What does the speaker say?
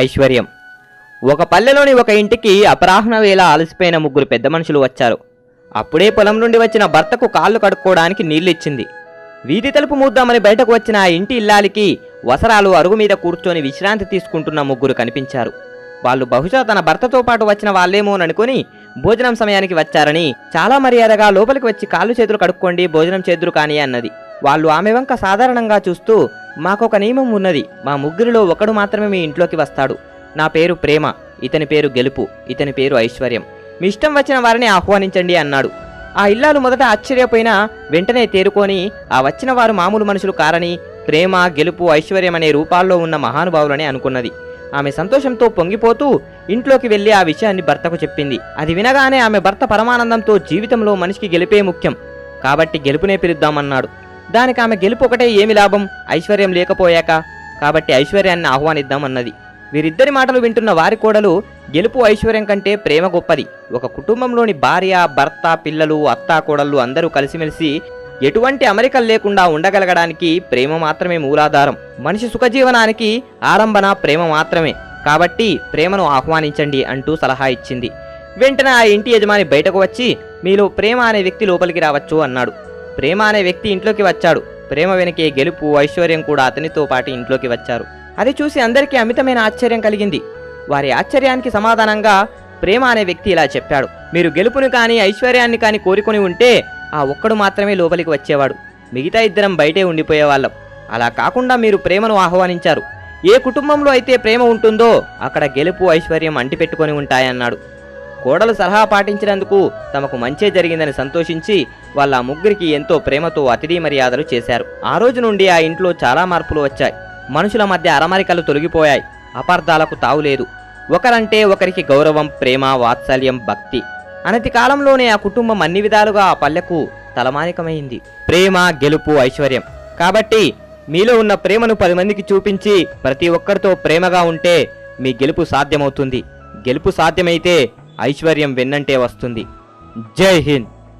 ఐశ్వర్యం. ఒక పల్లెలోని ఒక ఇంటికి అపరాహ్న వేళ అలసిపోయిన ముగ్గురు పెద్ద మనుషులు వచ్చారు. అప్పుడే పొలం నుండి వచ్చిన భర్తకు కాళ్ళు కడుక్కోవడానికి నీళ్ళిచ్చింది. వీధి తలుపు మూద్దామని బయటకు వచ్చిన ఆ ఇంటి ఇల్లాలికి వసరాలు అరుగు మీద కూర్చొని విశ్రాంతి తీసుకుంటున్న ముగ్గురు కనిపించారు. వాళ్ళు బహుశా తన భర్తతో పాటు వచ్చిన వాళ్ళేమోననుకొని భోజనం సమయానికి వచ్చారని చాలా మర్యాదగా లోపలికి వచ్చి కాళ్ళు చేతులు కడుక్కోండి, భోజనం చేద్దురు కానీ అన్నది. వాళ్ళు ఆమె వంక సాధారణంగా చూస్తూ, మాకొక నియమం ఉన్నది, మా ముగ్గురిలో ఒకడు మాత్రమే మీ ఇంట్లోకి వస్తాడు. నా పేరు ప్రేమ, ఇతని పేరు గెలుపు, ఇతని పేరు ఐశ్వర్యం. మీ ఇష్టం వచ్చిన వారిని ఆహ్వానించండి అన్నాడు. ఆ ఇల్లాలు మొదట ఆశ్చర్యపోయినా వెంటనే తేరుకొని ఆ వచ్చిన వారు మామూలు మనుషులు కారని, ప్రేమ, గెలుపు, ఐశ్వర్యం అనే రూపాల్లో ఉన్న మహానుభావులని అనుకున్నది. ఆమె సంతోషంతో పొంగిపోతూ ఇంట్లోకి వెళ్లి ఆ విషయాన్ని భర్తకు చెప్పింది. అది వినగానే ఆమె భర్త పరమానందంతో జీవితంలో మనిషికి గెలిపే ముఖ్యం కాబట్టి గెలుపునే పిలుద్దామన్నాడు. దానికి ఆమె గెలుపు ఒకటే ఏమి లాభం, ఐశ్వర్యం లేకపోయాక, కాబట్టి ఐశ్వర్యాన్ని ఆహ్వానిద్దామన్నది. వీరిద్దరి మాటలు వింటున్న వారి కోడలు, గెలుపు ఐశ్వర్యం కంటే ప్రేమ గొప్పది. ఒక కుటుంబంలోని భార్య, భర్త, పిల్లలు, అత్తా, కోడళ్ళు అందరూ కలిసిమెలిసి ఎటువంటి అమరికలు లేకుండా ఉండగలగడానికి ప్రేమ మాత్రమే మూలాధారం. మనిషి సుఖజీవనానికి ఆలంబన ప్రేమ మాత్రమే. కాబట్టి ప్రేమను ఆహ్వానించండి అంటూ సలహా ఇచ్చింది. వెంటనే ఆ ఇంటి యజమాని బయటకు వచ్చి, మీలో ప్రేమ అనే వ్యక్తి లోపలికి రావచ్చు అన్నాడు. ప్రేమ అనే వ్యక్తి ఇంట్లోకి వచ్చాడు. ప్రేమ వెనకే గెలుపు, ఐశ్వర్యం కూడా అతనితో పాటు ఇంట్లోకి వచ్చారు. అది చూసి అందరికీ అమితమైన ఆశ్చర్యం కలిగింది. వారి ఆశ్చర్యానికి సమాధానంగా ప్రేమ అనే వ్యక్తి ఇలా చెప్పాడు, మీరు గెలుపుని కానీ ఐశ్వర్యాన్ని కానీ కోరుకొని ఉంటే ఆ ఒక్కడు మాత్రమే లోపలికి వచ్చేవాడు, మిగతా ఇద్దరం బయటే ఉండిపోయేవాళ్ళం. అలా కాకుండా మీరు ప్రేమను ఆహ్వానించారు. ఏ కుటుంబంలో అయితే ప్రేమ ఉంటుందో అక్కడ గెలుపు, ఐశ్వర్యం అంటిపెట్టుకొని ఉంటాయన్నాడు. కోడలు సలహా పాటించినందుకు తమకు మంచే జరిగిందని సంతోషించి వాళ్ళ ముగ్గురికి ఎంతో ప్రేమతో అతిథి మర్యాదలు చేశారు. ఆ రోజు నుండి ఆ ఇంట్లో చాలా మార్పులు వచ్చాయి. మనుషుల మధ్య అరమరికలు తొలగిపోయాయి. అపార్థాలకు తావులేదు. ఒకరంటే ఒకరికి గౌరవం, ప్రేమ, వాత్సల్యం, భక్తి. అనతి కాలంలోనే ఆ కుటుంబం అన్ని విధాలుగా ఆ పల్లెకు తలమానికమైంది. ప్రేమ, గెలుపు, ఐశ్వర్యం. కాబట్టి మీలో ఉన్న ప్రేమను 10 మందికి చూపించి ప్రతి ఒక్కరితో ప్రేమగా ఉంటే మీ గెలుపు సాధ్యమవుతుంది. గెలుపు సాధ్యమైతే ఐశ్వర్యం వెన్నంటే వస్తుంది. జై హింద్.